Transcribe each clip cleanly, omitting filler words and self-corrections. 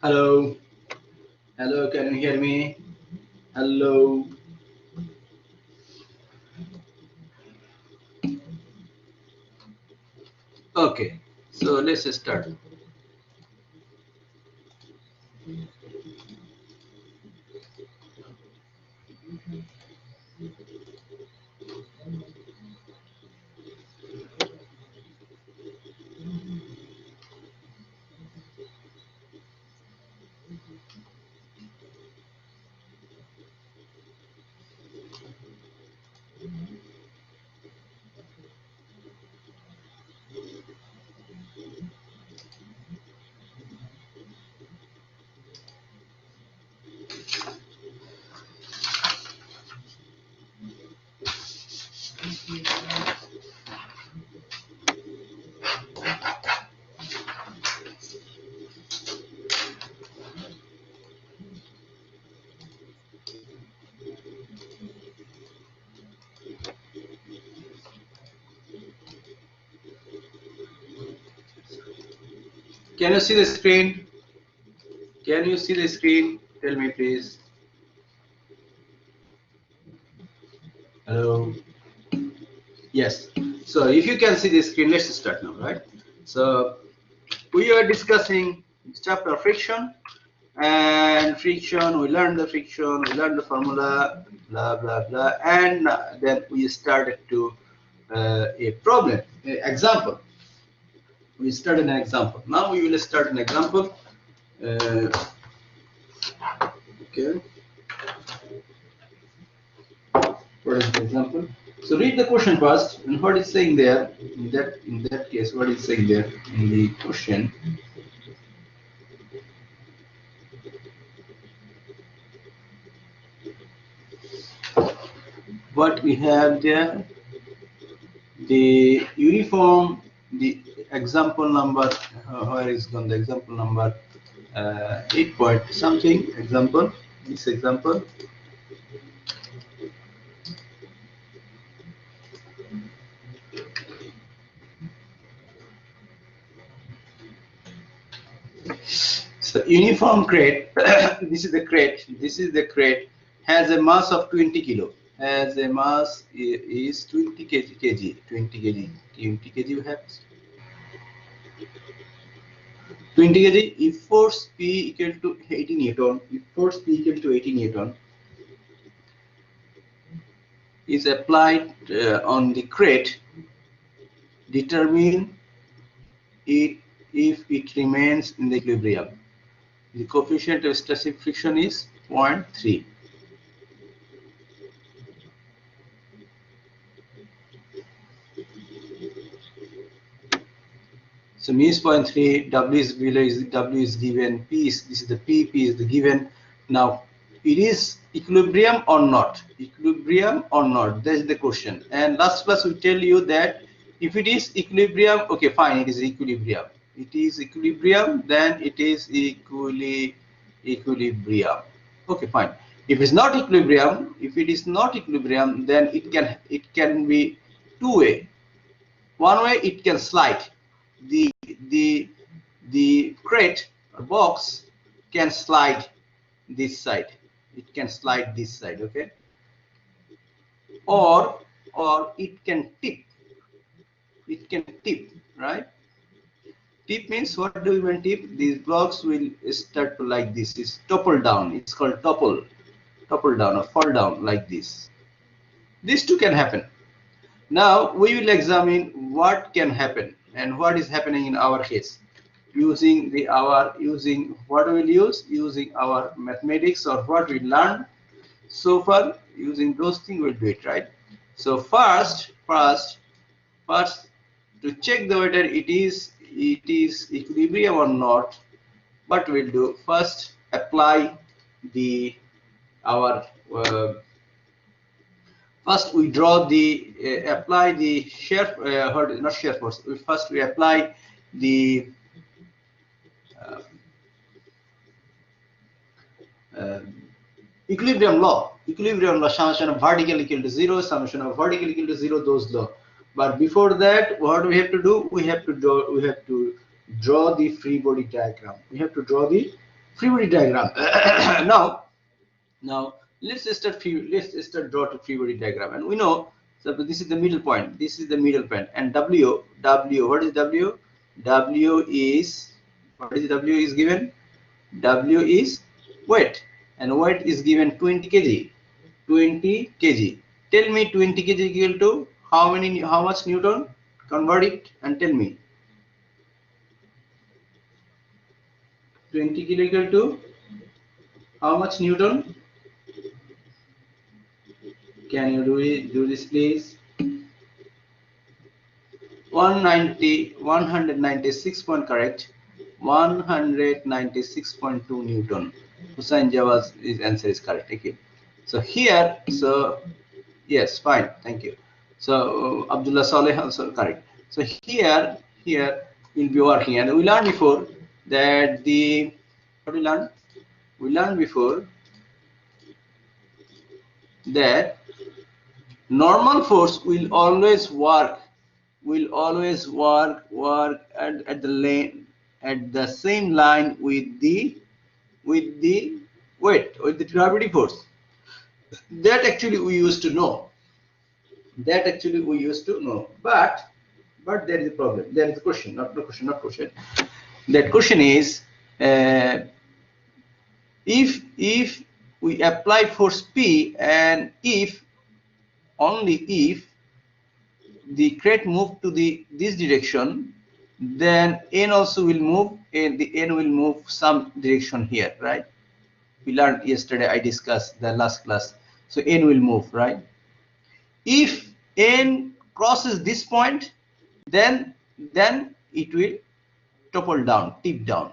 Hello. Hello, can you hear me? Hello. Okay, so let's start. Can you see the screen? Can you see the screen? Tell me, please. Hello. Yes. So if you can see the screen, let's start now, right? So we are discussing chapter friction, and friction. We learned the friction. We learned the formula, blah blah blah, and then we started to a problem, example. We started an example. Now we will start an example. Okay. What is the example? So read the question first, and what is saying there. In that case, what is saying there in the question? What we have there, the uniform, the example number. Where is gone the example number? 8 point something example. This example. So uniform crate, this is the crate, has a mass of 20 kilo, has a mass is 20 kg, 20 kg, 20 kg you have 20 kg. If force P equal to 80 Newton, if force P equal to 80 Newton is applied on the crate, determine it if it remains in the equilibrium. The coefficient of static friction is 0.3. So means 0.3, W is below, W is given, P is, this is the P is the given. Now it is equilibrium or not? Equilibrium or not? That is the question. And last class we tell you that if it is equilibrium, okay, fine, it is equilibrium. It is equilibrium, then it is equilibrium. Okay, fine. If it's not equilibrium, if it is not equilibrium, then it can be two way. One way it can slide. The crate or box can slide this side. It can slide this side, okay? Or it can tip. It can tip, right? Tip means, what do we mean tip? These blocks will start to like this. Is topple down. It's called topple down or fall down like this. These two can happen. Now we will examine what can happen and what is happening in our case using what we will use, using our mathematics or what we learned so far. Using those things we'll do it, right? So first to check whether it is equilibrium or not, what we'll do first, apply the our first we draw the apply the shear not shear force. We apply the equilibrium law. Summation of vertical equal to 0, summation of vertical equal to 0, those law. But before that, what do we have to do? We have to draw the free body diagram. We have to draw the free body diagram. Now let's start draw to free body diagram, and we know, so this is the middle point. This is the middle point, and W. What is W? W is, what is W is given? W is weight, and weight is given 20 kg. 20 kg. Tell me 20 kg equal to how much Newton? Convert it and tell me. 20 kg equal to how much Newton? Can you do this please? 196 point correct. 196.2 Newton. Hussain Jawa's answer is correct. Okay. So here, so yes, fine, thank you. So Abdullah Saleh also correct. So here we'll be working, and we learned before that what we learned? We learned before that normal force will always work at the lane, at the same line with the weight, with the gravity force. That actually we used to know. But there is a problem. There is a question, not question. That question is, if we apply force P, and only if the crate move to this direction, then N also will move, and the N will move some direction here, right? We learned yesterday, I discussed the last class. So N will move, right? If N crosses this point, then it will topple down, tip down.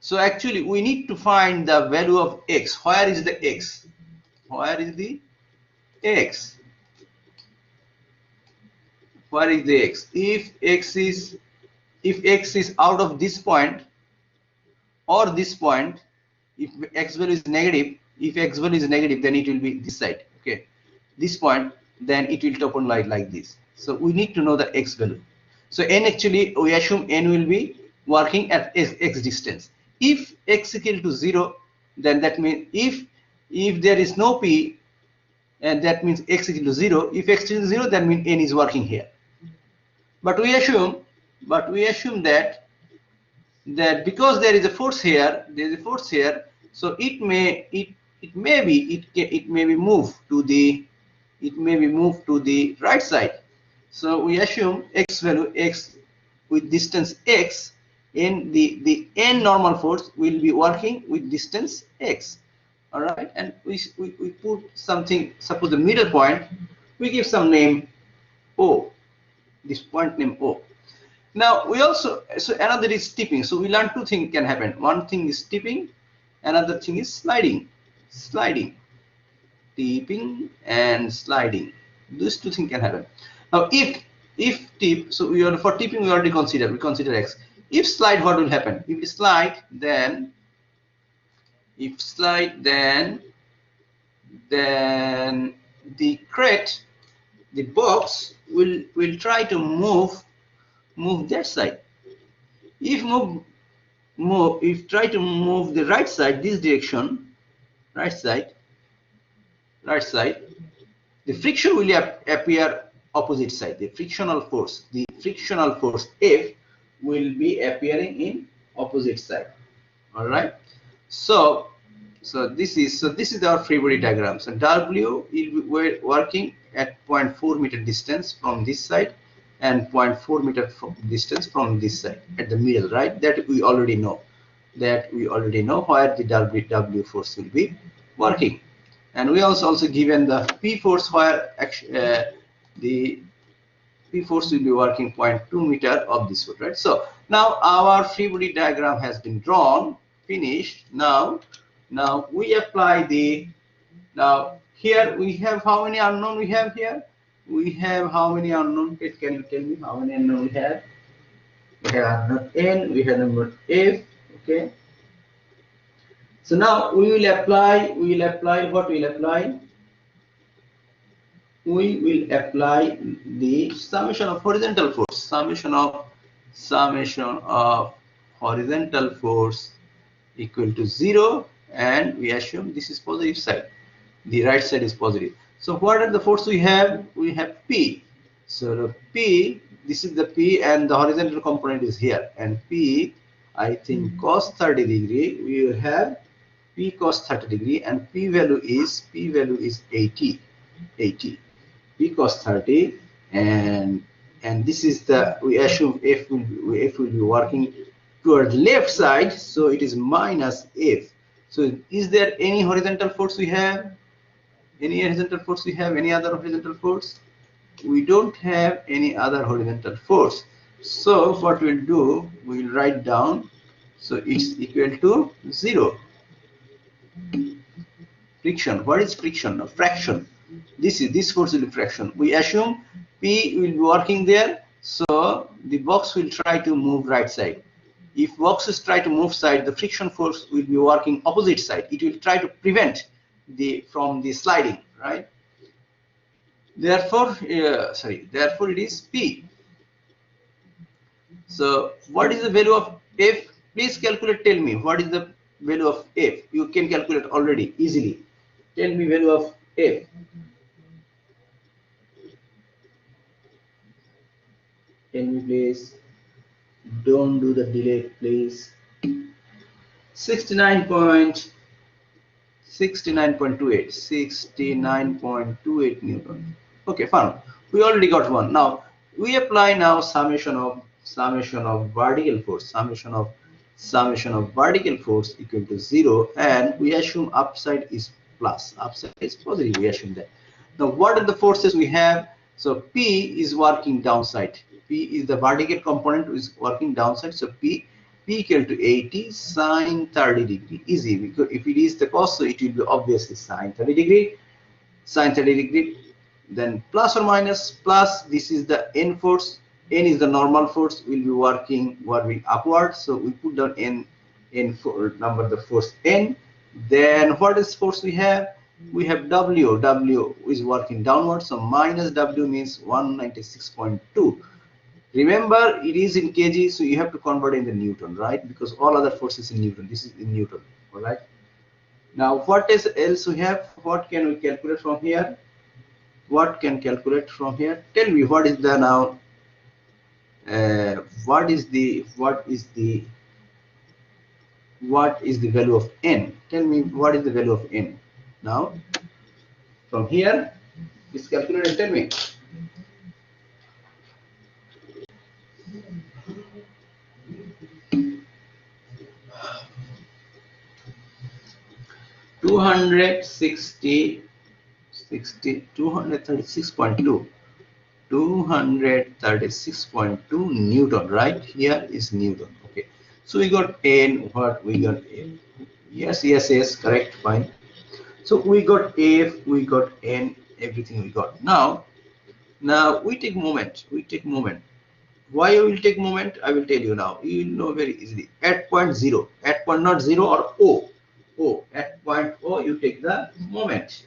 So actually we need to find the value of X. Where is the X? Where is the X? Where is the X? If X is out of this point or this point, if X value is negative, then it will be this side. Okay, this point, then it will topple like this. So we need to know the X value. So N, actually we assume N will be working at X distance. If X equal to 0, then that means if there is no P, and that means X equal to 0. If X equal to 0, that means N is working here. But we assume that because there is a force here, so it may be moved to the right side. So we assume X value, X with distance X, and the N normal force will be working with distance X. All right, and we put something, suppose the middle point, we give some name O, this point name O. Now we also, so another is tipping. So we learned two things can happen. One thing is tipping, another thing is sliding. Tipping and sliding. These two things can happen. Now if tip, so for tipping we already consider X. If slide, what will happen? If slide, then the crate, the box will try to move that side. If try to move the right side, this direction, right side, the friction will appear opposite side. The frictional force F will be appearing in opposite side. All right. So this is our free body diagram. So W will be working at 0.4 meter distance from this side, and 0.4 meter distance from this side at the middle, right? That we already know where the W force will be working. And we also given the P force, where the P force will be working 0.2 meter of this foot, right? So now our free body diagram has been drawn, finished. Now we apply now here we have how many unknown we have here? We have how many unknown? Can you tell me how many unknown we have? We have unknown N, we have number F. Okay. So now we will apply what we'll apply? We will apply the summation of horizontal force. Summation of horizontal force equal to 0, and we assume this is positive side. The right side is positive. So what are the forces we have? We have P. So the P, this is the P, and the horizontal component is here. And P, I think cos 30 degree, we will have P cos 30 degree, and P value is 80. P cos 30, and this is the, we assume F will be working toward left side, so it is minus F. So is there any horizontal force we have? Any horizontal force we have? Any other horizontal force? We don't have any other horizontal force. So what we'll do, we'll write down, so it's equal to 0. Friction. What is friction? No, fraction. This force will be fraction. We assume P will be working there, so the box will try to move right side. If boxes try to move side, the friction force will be working opposite side. It will try to prevent from the sliding, right? Therefore, therefore it is P. So what is the value of F? Please calculate, tell me what is the value of F. You can calculate already easily. Tell me value of F. Tell me please. Don't do the delay, please. 69.28. 69.28 Newton. Okay, fine. We already got one. Now we apply now summation of vertical force. Summation of vertical force equal to 0, and we assume upside is plus, upside is positive. We assume that. Now what are the forces we have? So P is working downside. P is the vertical component, is working downside. So P equal to 80 sine 30 degree. Easy, because if it is the cos, so it will be obviously sine 30 degree. Sine 30 degree. Then plus or minus, plus, this is the N force. N is the normal force, will be working upward. So we put down N for number the force N. Then what is force we have? We have W. W is working downward. So minus W means 196.2. Remember, it is in kg, so you have to convert in the Newton, right? Because all other forces in Newton. This is in Newton, all right? Now, what is else we have? What can we calculate from here? What can calculate from here? Tell me what is the now? What is the value of N? Tell me what is the value of N? Now, from here, please calculate and tell me. 236.2 Newton, right? Here is Newton. Okay, so we got N. What we got? N. Yes, correct, fine. So we got F, we got N, everything we got. Now we take moment. Why we will take moment? I will tell you now. You will know very easily. At point 0, at point not 0 or O. At point O, you take the moment.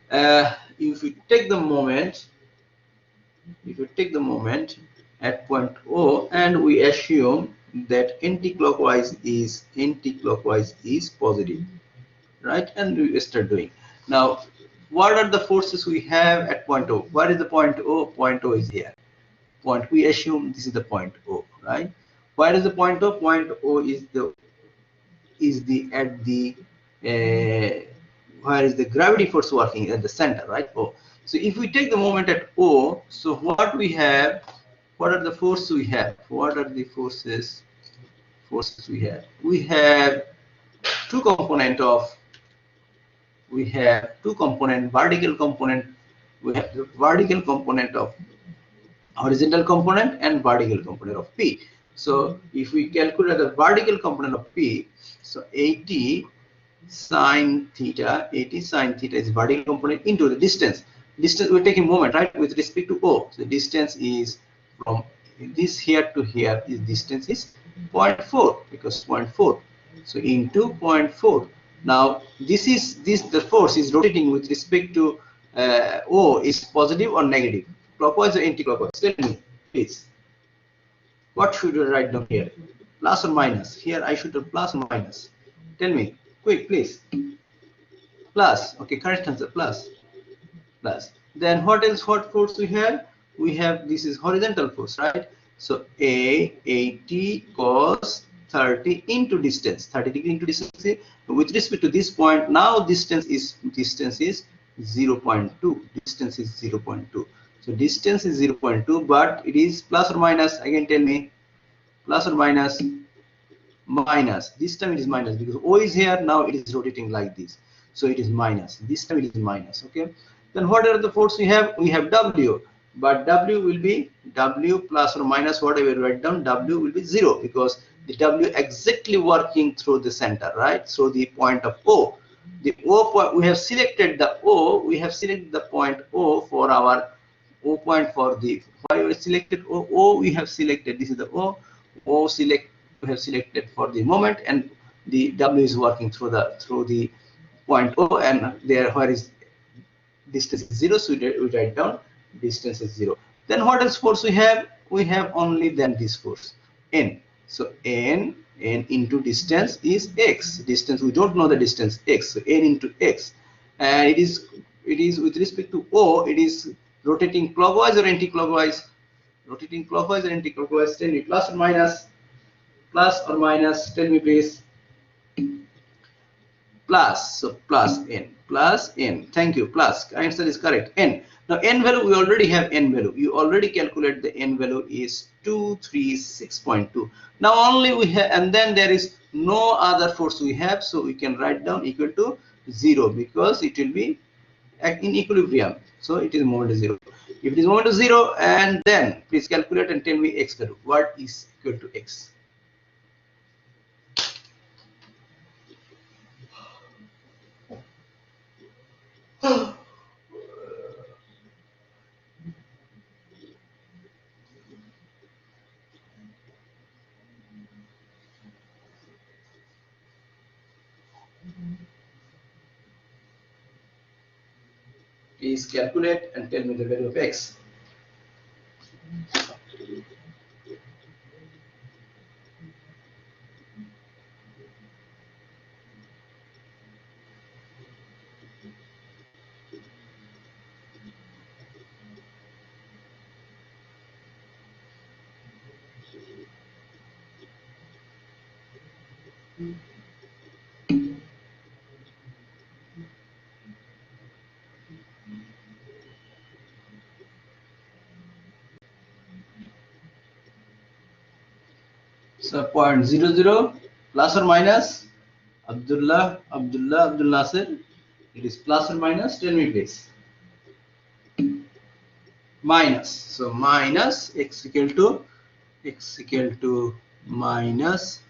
If you take the moment, at point O, and we assume that anti-clockwise is positive, right? And we start doing. Now, what are the forces we have at point O? What is the point O? Point O is here. Point, we assume this is the point O, right? Where is the point O? Point O is where is the gravity force working at the center, right? O. So if we take the moment at O, so what we have? What are the forces we have? What are the forces we have? We have two component, vertical component. We have the vertical component of horizontal component and vertical component of P. So if we calculate the vertical component of P, so 80 sine theta is vertical component into the distance. We're taking moment, right, with respect to O. So the distance is from this here to here, is distance is 0.4, because 0.4. So into 0.4. Now the force is rotating with respect to O, is positive or negative, clockwise or anti-clockwise? Tell me, please. What should we write down here? Plus or minus? Here I should have plus or minus. Tell me, quick, please. Plus. Okay, correct answer. Plus. Plus. Then what else? What force we have? We have, this is horizontal force, right? So A 80 cos 30 into distance. 30 degree into distance. With respect to this point, now distance is 0.2. Distance is 0.2. So distance is 0.2, but it is plus or minus. Again, tell me, plus or minus? Minus. This time it is minus because O is here. Now it is rotating like this, so it is minus. This time it is minus. Okay. Then what are the force we have? We have W, but W will be W plus or minus whatever you write down. W will be 0 because the W exactly working through the center, right? So the point of O, the O point, we have selected the O. We have selected the point O for our O point for the, why we selected O? O we have selected, this is the O. O select, we have selected for the moment, and the W is working through the point O, and there where is distance is 0, so we write down distance is 0. Then what else force we have? We have only then this force N. So N into distance is X. Distance, we don't know the distance X, so N into X, and it is with respect to O, it is rotating clockwise or anti-clockwise? Rotating clockwise or anti-clockwise? Tell me, plus or minus? Plus or minus? Tell me please. Plus, so plus n. Thank you. Plus, answer is correct. N. Now n value, we already have n value. You already calculate the n value is 236.2. Now only we have, and then there is no other force we have, so we can write down equal to 0 because it will be in equilibrium. So it is moment to 0. If it is moment to 0, and then please calculate and tell me x value. What is equal to x? Please calculate and tell me the value of x. So 0.00 plus or minus? Abdul Nasir, it is plus or minus? Tell me please. Minus. So minus x equal to minus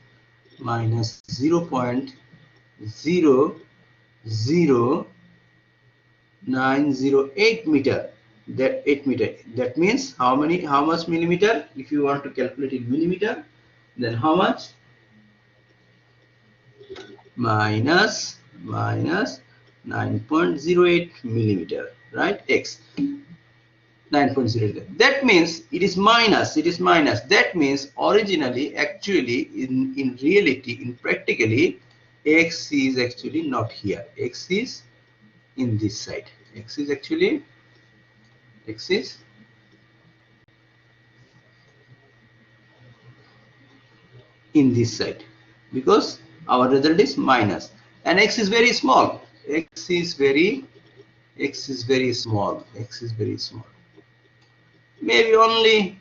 0.00908 meter. That 8 meter. That means how much millimeter? If you want to calculate in millimeter, then how much? Minus 9.08 millimeter, right? X 9.08. That means it is minus. That means originally, actually, in reality, in practically, x is actually not here. X is in this side. X is in this side because our result is minus, and x is very small. X is very small. Maybe only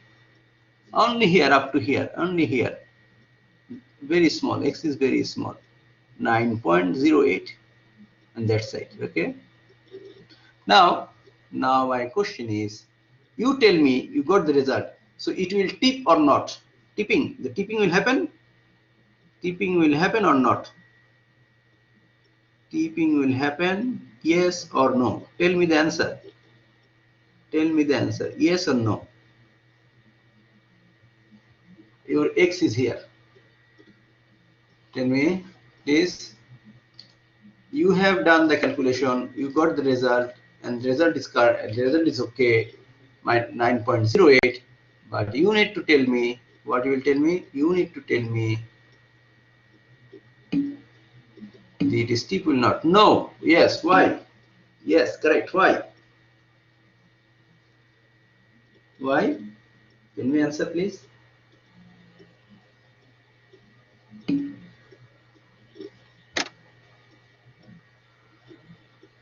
here, up to here, only here. Very small. X is very small. 9.08 on that side. Okay. Now my question is, you tell me, you got the result. So it will tip or not? Tipping. The tipping will happen. Tipping will happen or not? Tipping will happen. Yes or no? Tell me the answer. Yes or no? Your x is here. Tell me, please. You have done the calculation. You got the result, and the result is correct. The result is okay. 9.08. But you need to tell me What you will tell me? You need to tell me this tip will not. No. Yes. Why? Yes. Correct. Why? Why? Can we answer, please?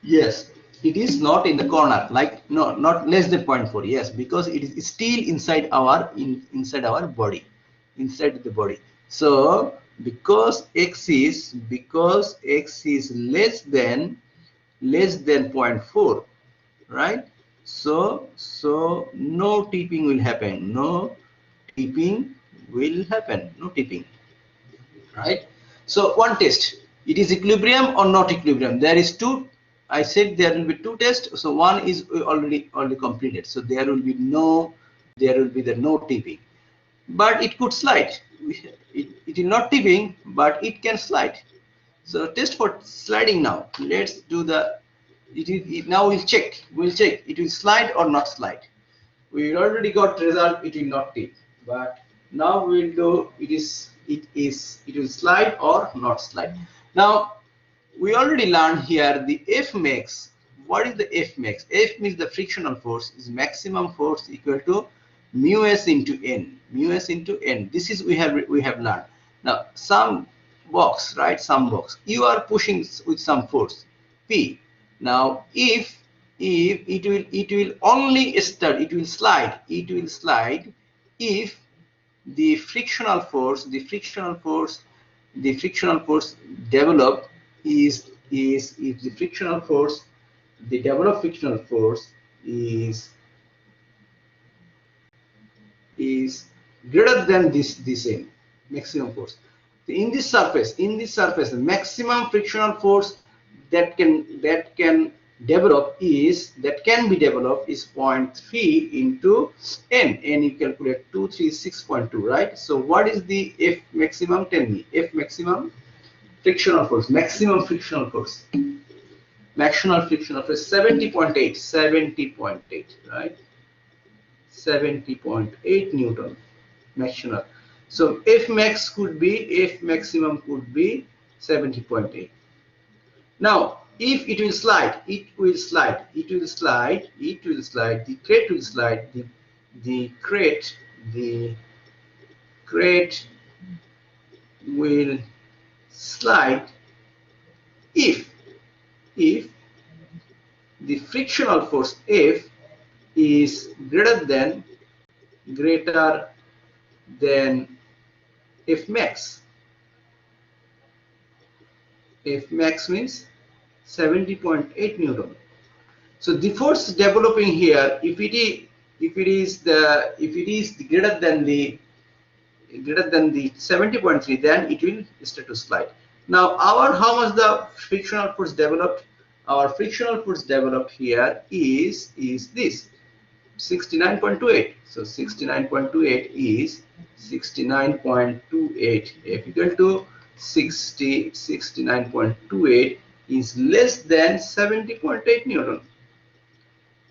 Yes, it is not in the corner, like no, not less than 0.4. Yes, because it is still inside our inside our body, inside the body. So because x is less than 0.4, right? So no tipping will happen. No tipping will happen. No tipping, right? So one test, it is equilibrium or not equilibrium. There is two. I said there will be two tests. So one is already completed. So there will be no tipping, but it could slide. It is not tipping, but it can slide. So test for sliding now. Let's do the. Now we'll check. We'll check it will slide or not slide. We already got result. It will not tip, but now we'll do it will slide or not slide. Now we already learned here the F max. What is the F max? F means the frictional force is maximum force equal to mu s into n. Mu s into n. This is we have learned. Now some box, right? Some box. You are pushing with some force P. Now if it will only start, it will slide if the frictional force developed is if the frictional force the developed frictional force is greater than this n maximum force. In this surface the maximum frictional force that can be developed is 0.3 into n. You calculate 236.2, right? So what is the F maximum? Tell me. F maximum frictional force, maximum frictional force 70.8, right? 70.8 Newton maximum. So F maximum could be 70.8. Now if it will slide, the crate will slide, the crate will slide if the frictional force F is greater than F max. F max means 70.8 Newton. So the force developing here, if it is greater than the 70.3, then it will start to slide. Now how much the frictional force developed? Our frictional force developed here is this 69.28. So 69.28 is 69.28 F equal to 69.28 is less than 70.8 Newton.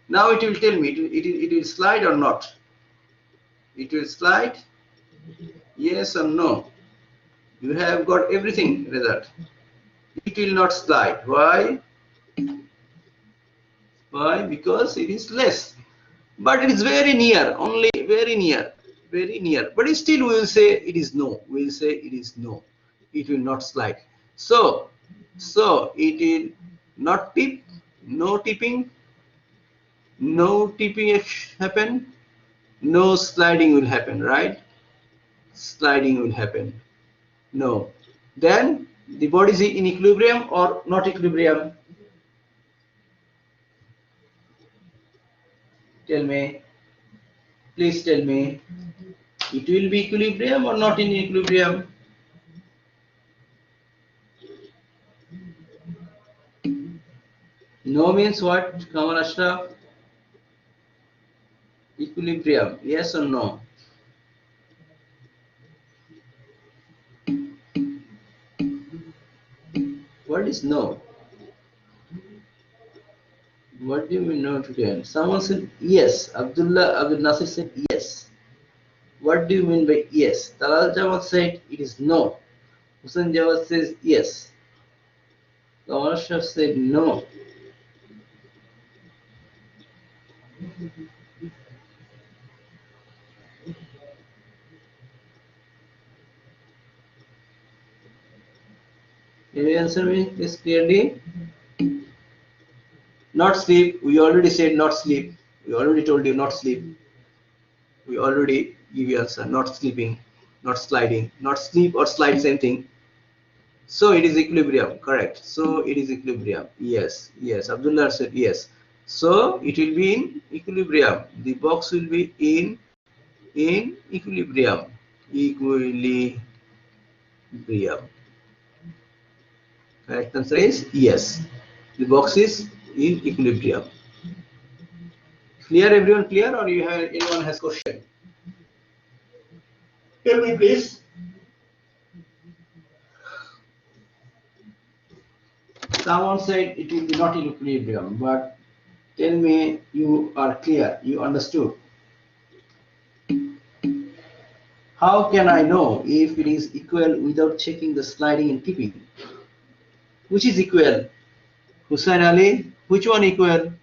Now it will tell me it will slide or not. It will slide, yes or no. You have got everything result. It will not slide. Why? Because it is less, but it is very near, only very near. But still we will say it is no. We will say it is no. It will not slide. So it will not tip. No tipping. No tipping happen. No sliding will happen, right? Sliding will happen. No. Then the body is in equilibrium or not equilibrium? Tell me. Please tell me. It will be equilibrium or not in equilibrium? No means what, Kamal Ashraf? Equilibrium, yes or no? What is no? What do you mean no to them? Someone said yes. Abdul Nasir said yes. What do you mean by yes? Talal Jawad said it is no. Hussein Jawad says yes. Kamal Ashraf said no. Can you answer me this clearly? Not sleep. We already said not sleep. We already told you not sleep. We already give you answer. Not sleeping, not sliding, not sleep or slide, same thing. So it is equilibrium, correct. So it is equilibrium. Yes, yes. Abdullah said yes. So it will be in equilibrium. The box will be in equilibrium. Equilibrium. Correct answer is yes. The box is in equilibrium. Clear, everyone? Clear, or you have anyone has question? Tell me, please. Someone said it will be not in equilibrium, but tell me you are clear, you understood. How can I know if it is equal without checking the sliding and tipping? Which is equal? Hussain Ali, which one equal?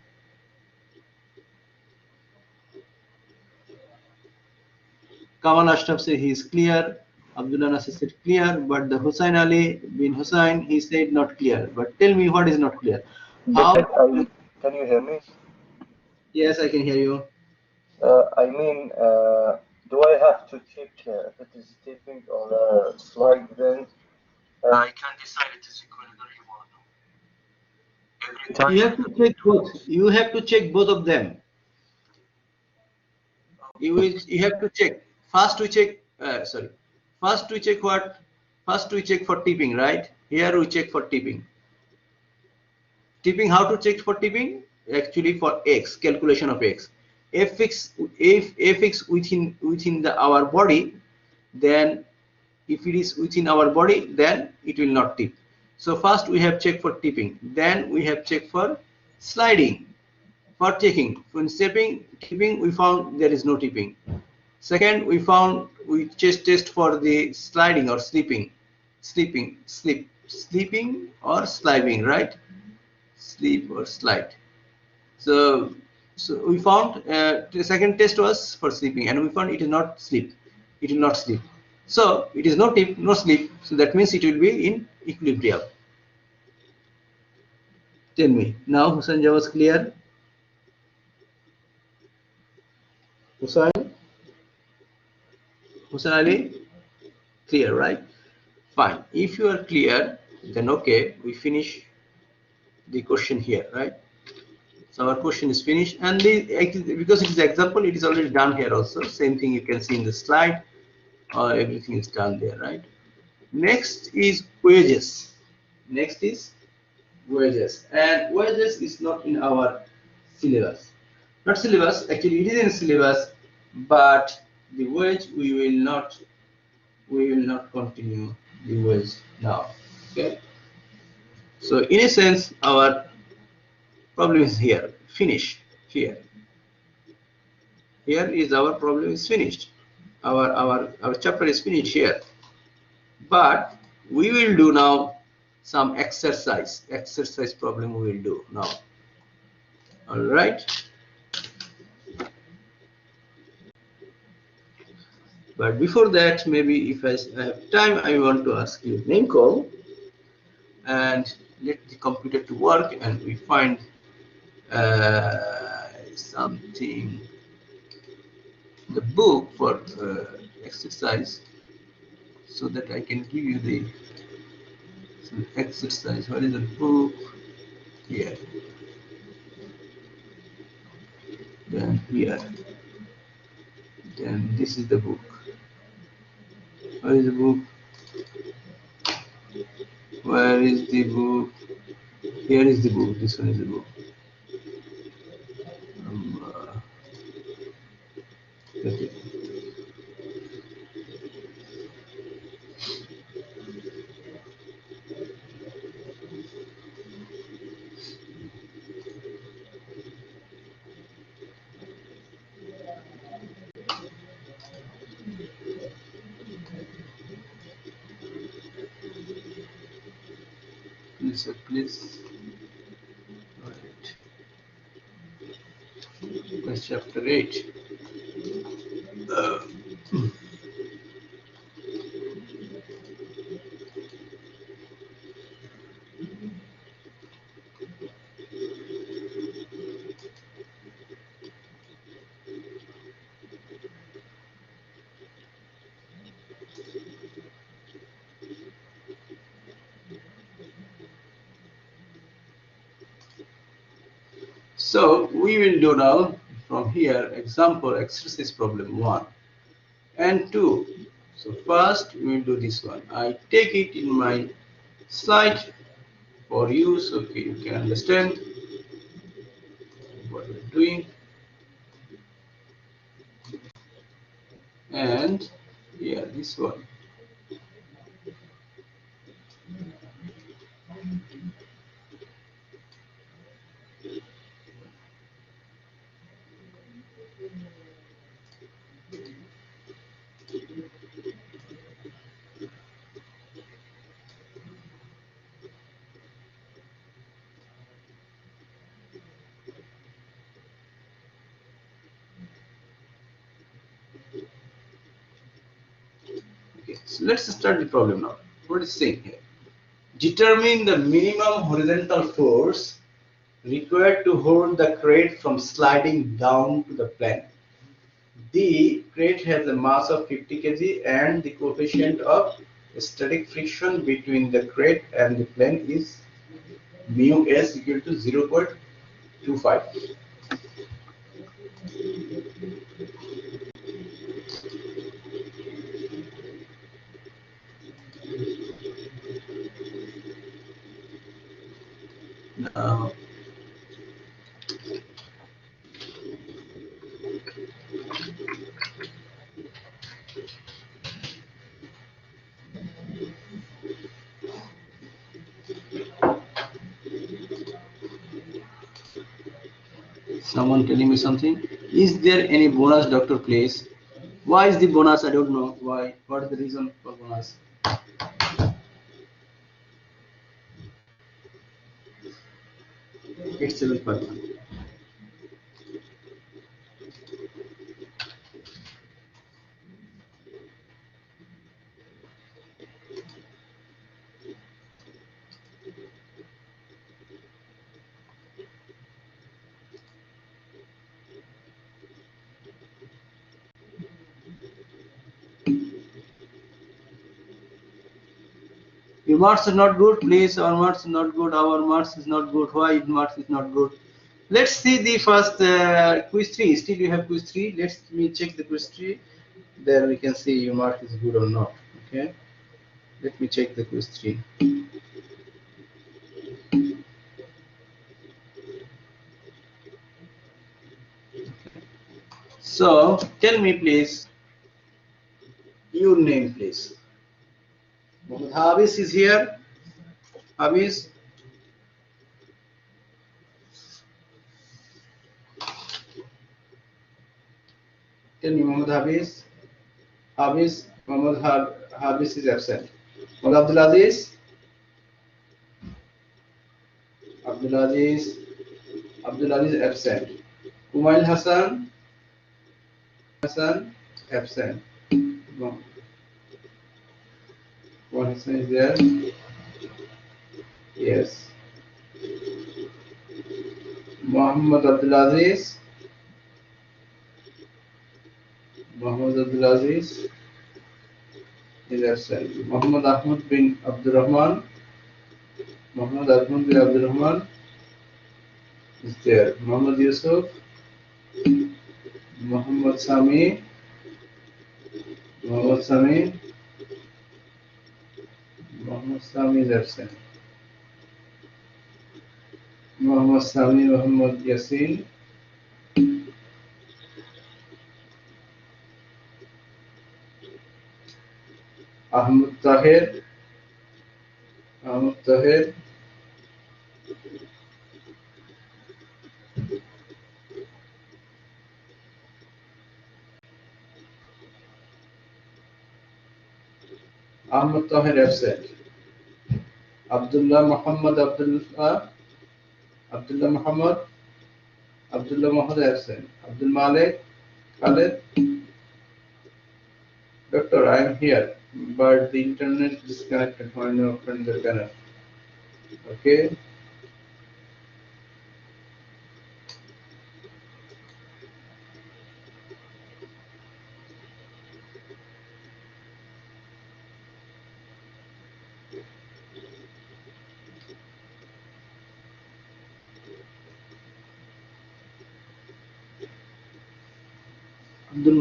Kamal Ashraf said he is clear. Abdullah Nasir said clear, but the Hussain Ali bin Hussain, he said not clear. But tell me what is not clear. How? Can you hear me? Yes, I can hear you. I mean, do I have to check if it is tipping or slide then? I can decide it is equal every time. You have to check both. You have to check both of them. You have to check. First we check. Sorry. First we check what? First we check for tipping, right? Here we check for tipping. Tipping. How to check for tipping? Actually, for x, calculation of x. If fx within our body, then if it is within our body, then it will not tip. So first we have check for tipping. Then we have check for sliding. For checking, when tipping, we found there is no tipping. Second, we just test for the sliding or sleeping or sliding, right? Sleep or slide. So we found the second test was for sleeping, and we found it is not sleep. It will not sleep. So it is no tip, no sleep. So that means it will be in equilibrium. Tell me now, Hussain was clear. Hussain Ali, clear, right? Fine. If you are clear, then okay, we finish the question here, right? So our question is finished, and because it is example, it is already done here also. Same thing you can see in the slide. Everything is done there, right? Next is wages. Next is wages, and wages is not in our syllabus. Not syllabus. Actually, it is in syllabus, but the wage we will not continue the wage now. Okay. So in a sense, our problem is here, finished here. Here is our problem is finished. Our chapter is finished here. But we will do now some exercise problem we will do now. All right. But before that, maybe if I have time, I want to ask you name call and let the computer to work, and we find something, the book for exercise, so that I can give you the exercise. What is the book? Here. Then here. Then this is the book. Where is the book? Where is the book? Here is the book. This one is the book. Okay. please. That's chapter 8. So we will do now from here example exercise problem 1 and 2. So first we will do this one. I take it in my slide for you so you can understand what we're doing. And yeah, this one. Okay, so let's start the problem now. What is saying here? Determine the minimum horizontal force required to hold the crate from sliding down to the plane. The crate has a mass of 50 kg and the coefficient of static friction between the crate and the plane is mu s equal to 0.25. Now, someone telling me something. Is there any bonus, doctor, please? Why is the bonus? I don't know. Why? What is the reason for bonus? It's 7.1. Your marks are not good, please. Our marks are not good. Our marks is not good. Why marks is not good? Let's see the first quiz 3. Still you have quiz 3. Let me check the quiz 3. Then we can see your mark is good or not. Okay. Let me check the quiz 3. So tell me please your name please. Mohammed Habis is here. Habis. Tell me Mohammed Habis. Habis. Mohammed Habis is absent. Mohammed Abdulaziz. Abdulaziz. Abdulaziz absent. Kumail Hassan. Hassan absent. Kumail Hassan is there. Yes. Muhammad Abdulaziz. Muhammad Abdulaziz is absent. Muhammad Ahmad bin Abdurrahman. Muhammad Ahmad bin Abdurrahman is there. Muhammad Yusuf. Muhammad Sami. Muhammad Sami. Muhammad Sami is absent. Muhammad Sami. Muhammad Yasin. Ahmad Tahir. Ahmad Tahir. Ahmad Tahir absent. Abdullah Muhammad Abdullah Muhammad absent. Abdul Malik Khalid. Doctor, I am here, but the internet is disconnected when you open the connect. Okay. Abdul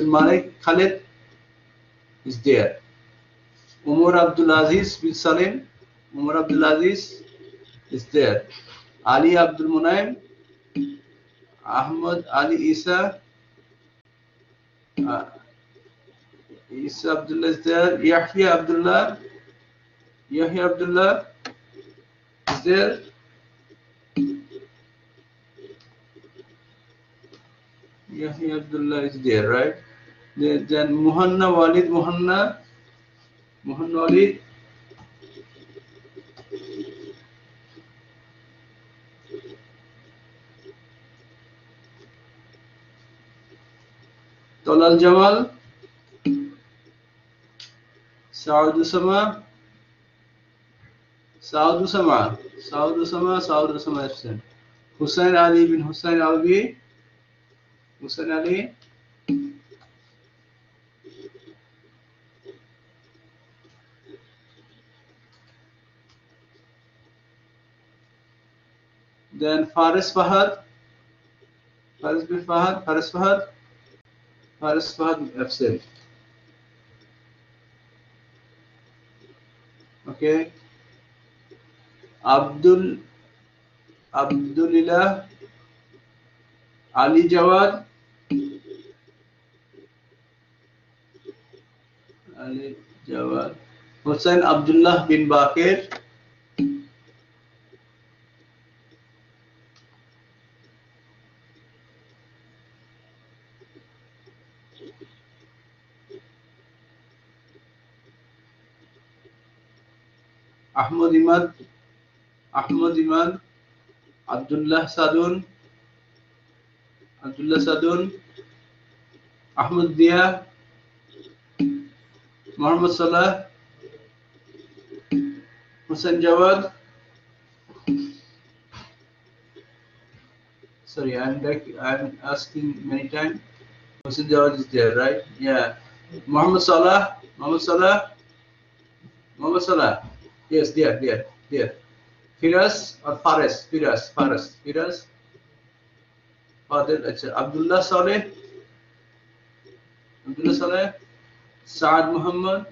Malik Khalid is there. Umar Abdul Aziz bin Salim, Umar Abdul Aziz is there. Ali Abdul Munaim, Ahmad Ali Isa, Isa Abdullah is there. Yahya Abdullah is there. Yahya Abdullah is there, right? Then Muhanna Walid Walid. Tolal Jamal, Saud Usama absent. Hussain Ali bin Hussain Alvi, Hussain Ali. Then Faris Fahad absent. Okay. Abdulillah Ali Jawad Hussain Abdullah bin Bakir, Ahmad Imad Abdullah Sadun Ahmad Dia, Muhammad Salah, Hussain Jawad. Sorry, I'm asking many times. Hussain Jawad is there, right? Yeah. Muhammad Salah. Yes, there. Firas or Fares? Firas. Fadil, Abdullah Saleh. Saad Muhammad.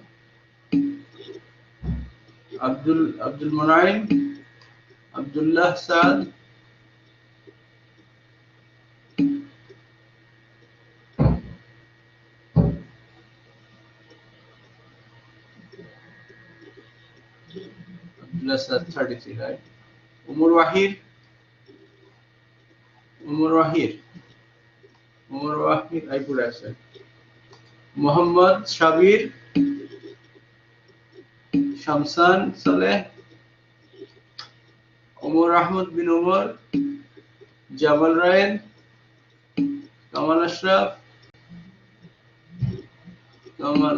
Abdul Munaim. Abdullah Saad. Abdullah Saad 33, right? Umar Wahid, I could have said. Muhammad Shabir, Shamsan Saleh, Umar Ahmad bin Umar, Jamal Ryan, Kamal Ashraf, Umar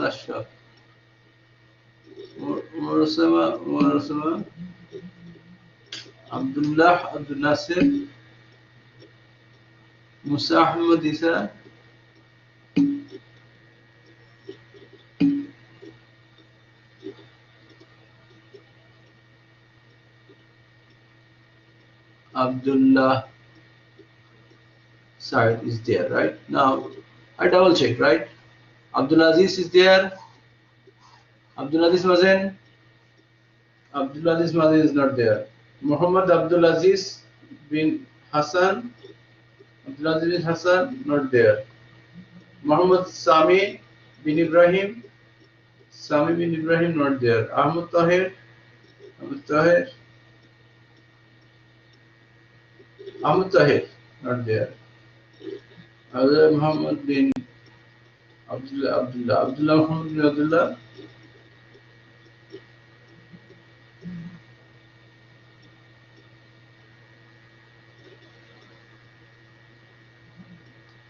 Osama, Abdul Nasir, Musa Ahmad Isa, Abdullah Said is there, right? Now I double check, right? Abdul Aziz is there. Abdul Aziz Mazen is not there. Muhammad Abdul Aziz bin Hassan, not there. Muhammad Sami bin Ibrahim, not there. Ahmad Tahir, not there. Muhammad bin Abdullah Muhammad bin Abdullah,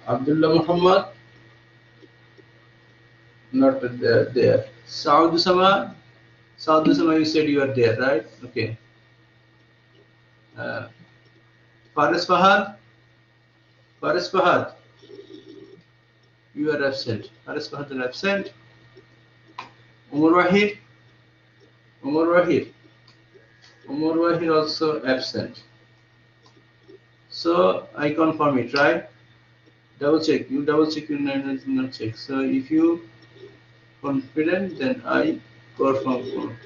Abdullah Muhammad, not there. Saud Sama, you said you are there, right? Okay. Faris Fahad, you are absent. Faris Fahad is absent. Umar Wahid, also absent. So I confirm it, right? Double check. You double check. You not check. So if you confident, then I confirm.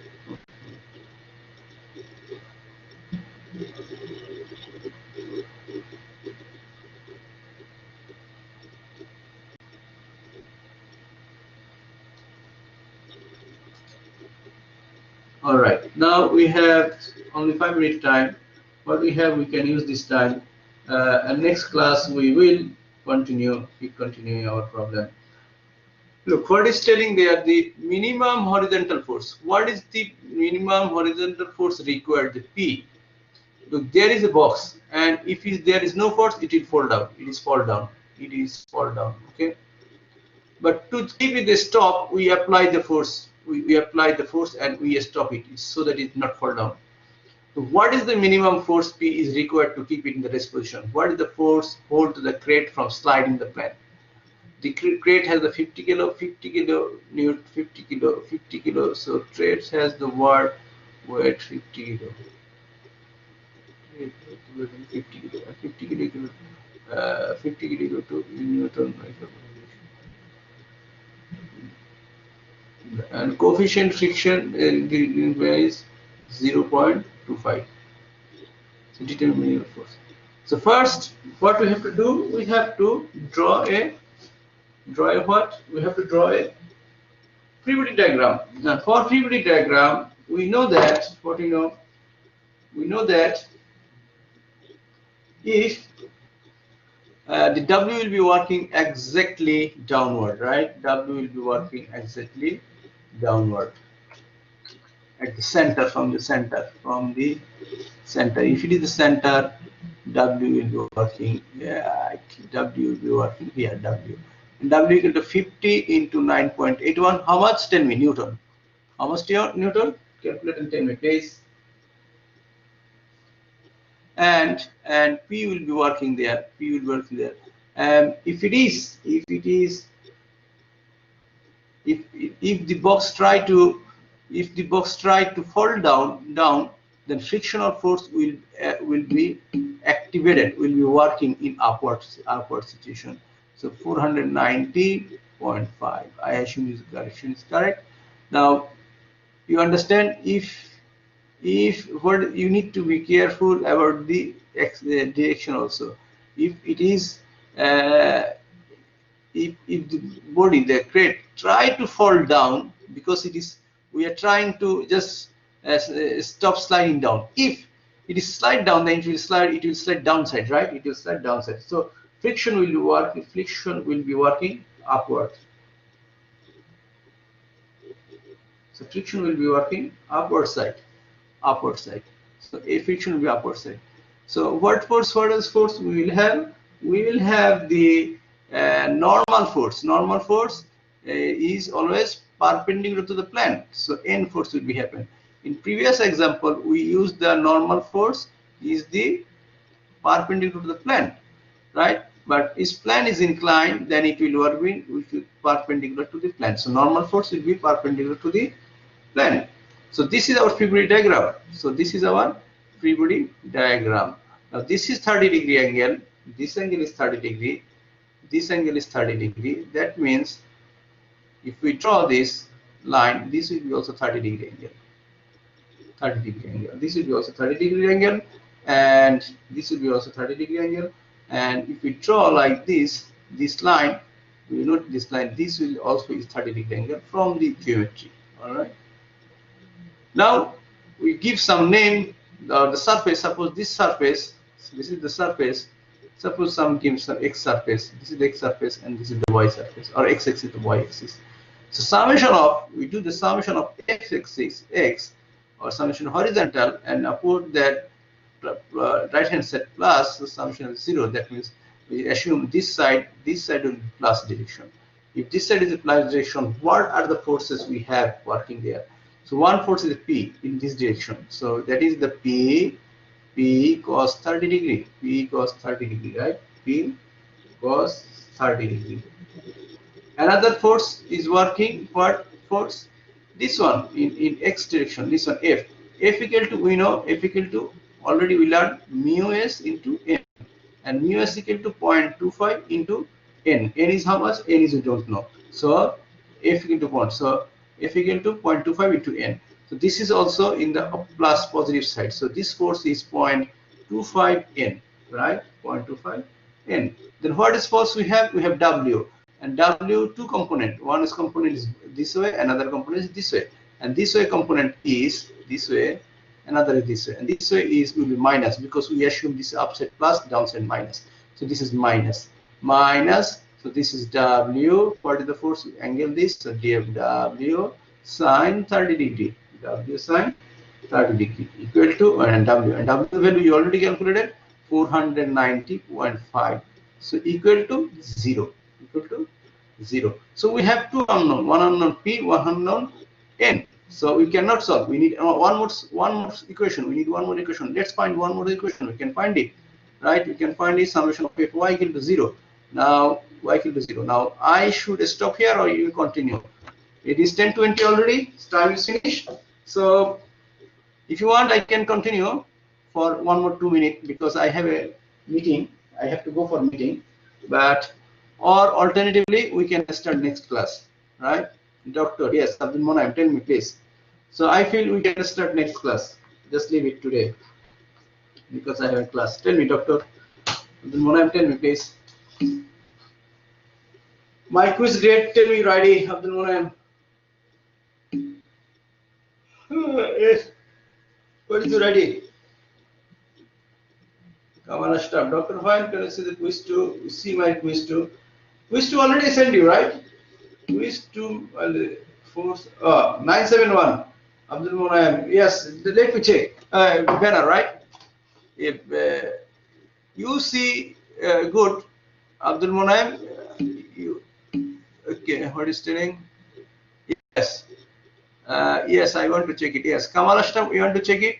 All right. Now we have only 5 minutes time. What we have, we can use this time. And next class we will keep continuing our problem. Look, what is telling there? The minimum horizontal force. What is the minimum horizontal force required? The P. Look, there is a box, and if there is no force, it will fall down. It is fall down. Okay. But to keep it a stop, we apply the force. We apply the force and we stop it so that it not fall down. So what is the minimum force P is required to keep it in the rest position? What is the force hold to the crate from sliding the plane? The crate has the 50 kilo, 50 kilo, Newton, 50 kilo, 50 kilo. So crate has the word weight 50 kilo. 50 kilo, 50 kilo, 50 kilo to Newton. And coefficient friction is 0.25. So determine minimum force. So first, what we have to do, we have to draw a what? We have to draw a free body diagram. Now for free body diagram, we know that what we know. We know that if the W will be working exactly downward, right? W will be working exactly downward at the center, from the center. If it is the center, W will be working. Yeah, W will be working here. W equal to 50 into 9.81. How much? Tell me, Newton. How much Newton? Calculate and tell me, please. And P will be working there. If the box try to fall down, then frictional force will be activated, will be working in upward situation. So 490.5. I assume this correction is correct. Now you understand, if what you need to be careful about the direction also. If it is if the body, the crate, try to fall down, because we are trying to just stop sliding down. If it is slide down, then it will slide downside, right? It will slide downside. So friction will be working upward. So friction will be working upward side. So a friction will be upward side. So what else force we will have? We will have the normal force. Normal force is always perpendicular to the plane. So N force will be happen. In previous example, we used the normal force is the perpendicular to the plane, right? But if plane is inclined, then it will work with perpendicular to the plane. So normal force will be perpendicular to the plane. So this is our free body diagram. Now this is 30-degree angle. This angle is 30 degree. This angle is 30 degree. That means if we draw this line, this will be also 30-degree angle. 30-degree angle. This will be also 30-degree angle, and this will be also 30-degree angle. And if we draw like this line, we note this line. This will also is 30-degree angle from the geometry. All right. Now we give some name the surface. Suppose this surface, this is the surface. Suppose give some x surface. This is the x surface and this is the y surface, or x axis, the y axis. So we do the summation of x axis x, or summation horizontal, and upward that right hand side plus the summation of 0. That means we assume this side will be plus direction. If this side is a plus direction, what are the forces we have working there? So one force is P in this direction. So that is the P cos 30 degree. P cos 30 degree, right? P cos 30 degree. Another force is working. What force? This one in x direction. This one F. F equal to, we know F equal to, already we learned mu s into n, and mu s equal to 0.25 into n. N is how much? N is we don't know. So F equal to 1. So F equal to 0.25 into n. So this is also in the plus positive side. So this force is 0.25 n, right? 0.25 n. Then what is force we have? We have W. And W two component. One is component is this way, another component is this way. And this way component is this way, another is this way. And this way is will be minus, because we assume this upside plus, downside minus. So this is minus. Minus. So this is W. What is the force? We angle this. So dFW sine 30 degree. W sine 30 degree equal to, and W value you already calculated, 490.5. So equal to 0. Equal to 0. So we have two unknown, one unknown P, one unknown N. So we cannot solve. We need one more equation. We need one more equation. Let's find one more equation. We can find it, right? We can find the summation of F y equal to 0. Now y equal to 0. Now I should stop here, or you will continue. It is 10:20 already. Time is finished. So if you want, I can continue for 1 more 2 minutes, because I have a meeting. I have to go for a meeting. But, or alternatively, we can start next class, right? Doctor, yes, Abdul Monaim, tell me please. So I feel we can start next class. Just leave it today, because I have a class. Tell me, Doctor Abdul Monaim, tell me please. My quiz grade, tell me, ready, Abdul Monaim. Yes. What is ready? Come on, stop. Dr. Fine, can you see the quiz 2? See my quiz 2. Quiz 2 already sent you, right? Quiz 2, 971. Abdul Monaim. Yes, let me check. Banner, right? If you see good, Abdul Monaim, you, okay, what is telling? Yes. Yes, I want to check it. Yes, Kamal Ashraf, you want to check it?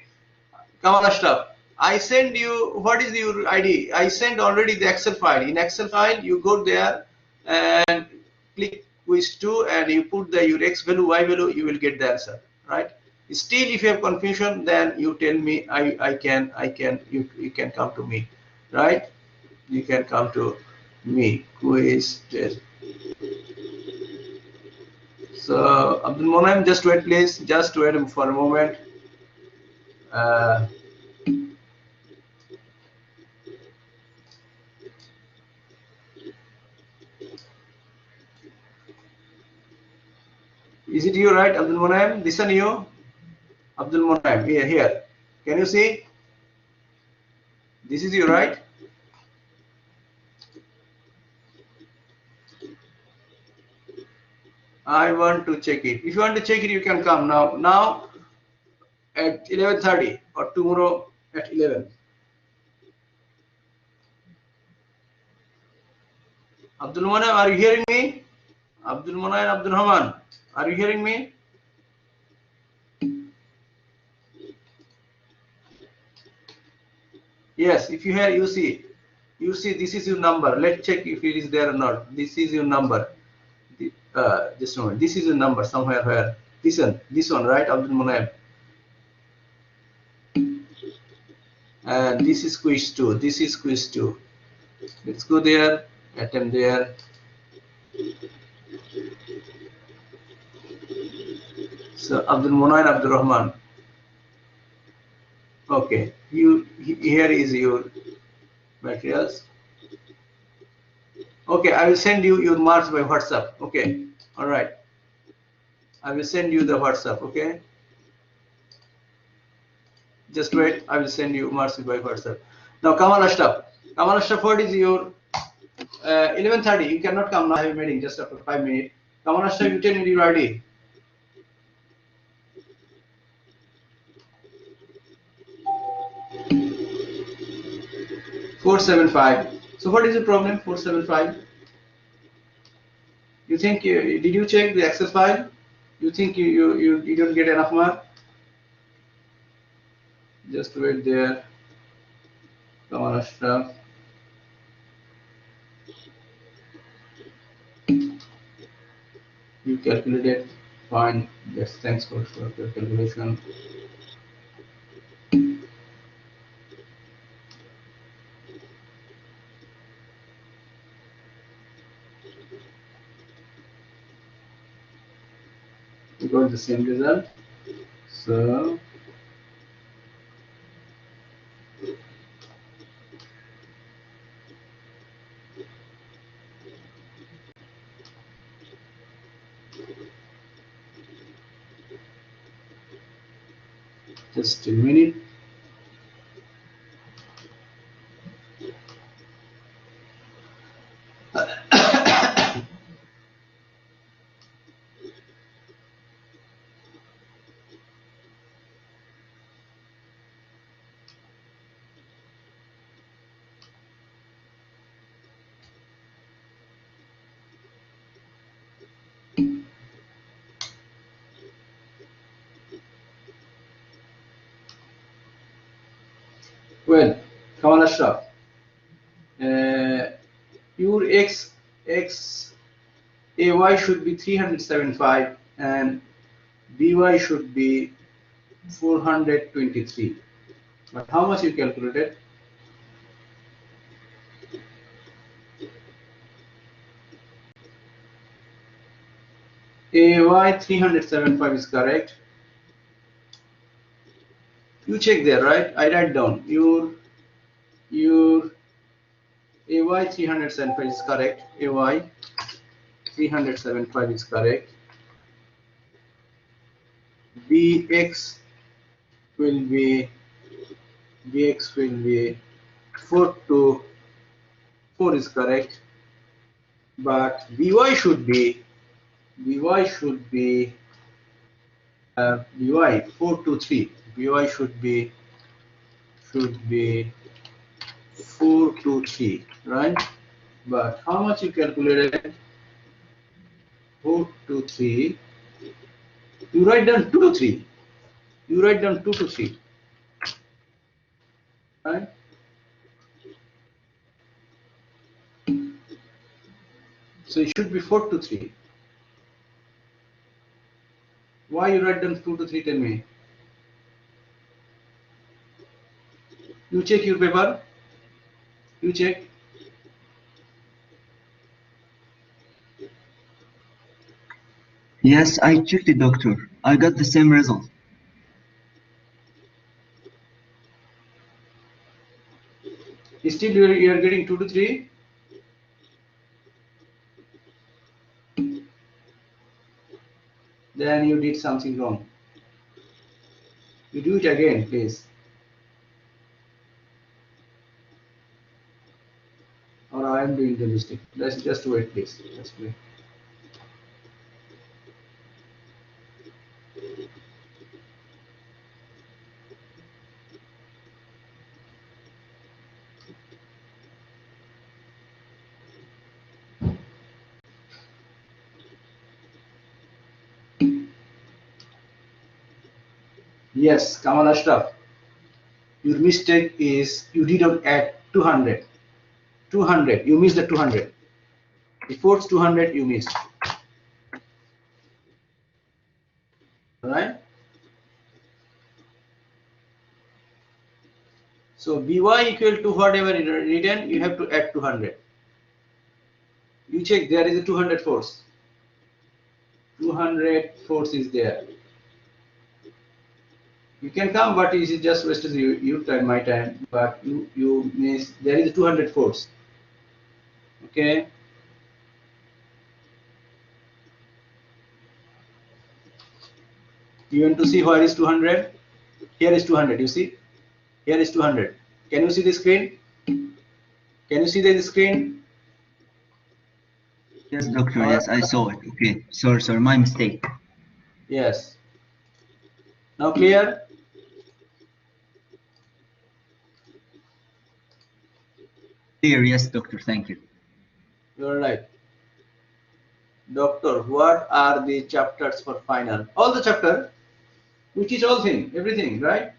Kamal Ashraf, I send you, what is your ID? I sent already the Excel file. In Excel file, you go there and click quiz 2, and you put the your X value, Y value, you will get the answer, right? Still, if you have confusion, then you tell me. You can come to me, right? You can come to me. Quiz test. So Abdul Monaim, just wait, please. Just wait for a moment. Is it you, right, Abdul Monaim? This one you? Abdul Monaim, here. Can you see? This is you, right? I want to check it. If you want to check it, you can come now. Now at 11:30, or tomorrow at 11. Abdul Monaim, are you hearing me? Abdul Monaim, Abdul Rahman, are you hearing me? Yes, if you hear, you see. You see, this is your number. Let's check if it is there or not. This is your number. Just a moment. This is your number somewhere. Where? This one, right, Abdul Monaim? And this is quiz 2. This is quiz 2. Let's go there. Attempt there. So Abdul Monaim, Abdul Rahman. Okay, here is your materials. Okay, I will send you your marks by WhatsApp. Okay, all right. I will send you the WhatsApp. Okay, just wait. I will send you marks by WhatsApp. Now, Kamal Ashraf. Kamal Ashraf, what is your 11:30? You cannot come now. I have a meeting just after 5 minutes. Kamal Ashraf, you tell me your ID. 475. So what is the problem? 475. You think did you check the Excel file? You think you didn't get enough mark? Just wait there. Come on, Ashraf. You calculated fine. Yes, thanks for your calculation. We got the same result. So just a minute. Well, come on, Ashraf. Your x ay should be 375 and by should be 423. But how much you calculated? AY 375 is correct. You check there, right? I write down your AY 375 is correct. AY 375 is correct. Bx will be 4 to 4 is correct, but by should be by 4 to 3. By should be 4 to 3, right? But how much you calculated? 4 to 3. You write down 2 to 3. You write down 2 to 3, right? So it should be 4 to 3. Why you write down 2 to 3? Tell me. You check your paper. You check. Yes, I checked it, doctor. I got the same result. Still you are getting 2 to 3. Then you did something wrong. You do it again, please. Or I am doing the mistake. Let's just wait, please. Just wait. Yes, Kamal Ashraf. Your mistake is you didn't add 200. 200. You missed the 200. Before 200, you missed. All right. So by equal to whatever written, you have to add 200. You check there is a 200 force. 200 force is there. You can come, but it is just wasted your time, my time. But you miss. There is a 200 force. Okay. You want to see where is 200? Here is 200. You see? Here is 200. Can you see the screen? Can you see the screen? Yes, doctor. Yes, I saw it. Okay. Sorry, my mistake. Yes. Now clear? Clear, yes, doctor. Thank you. You're right. Doctor, what are the chapters for final? All the chapter. We teach all thing, everything, right?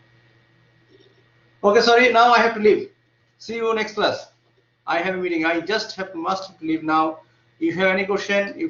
Okay, sorry, now I have to leave. See you next class. I have a meeting. I just must leave now. If you have any question, you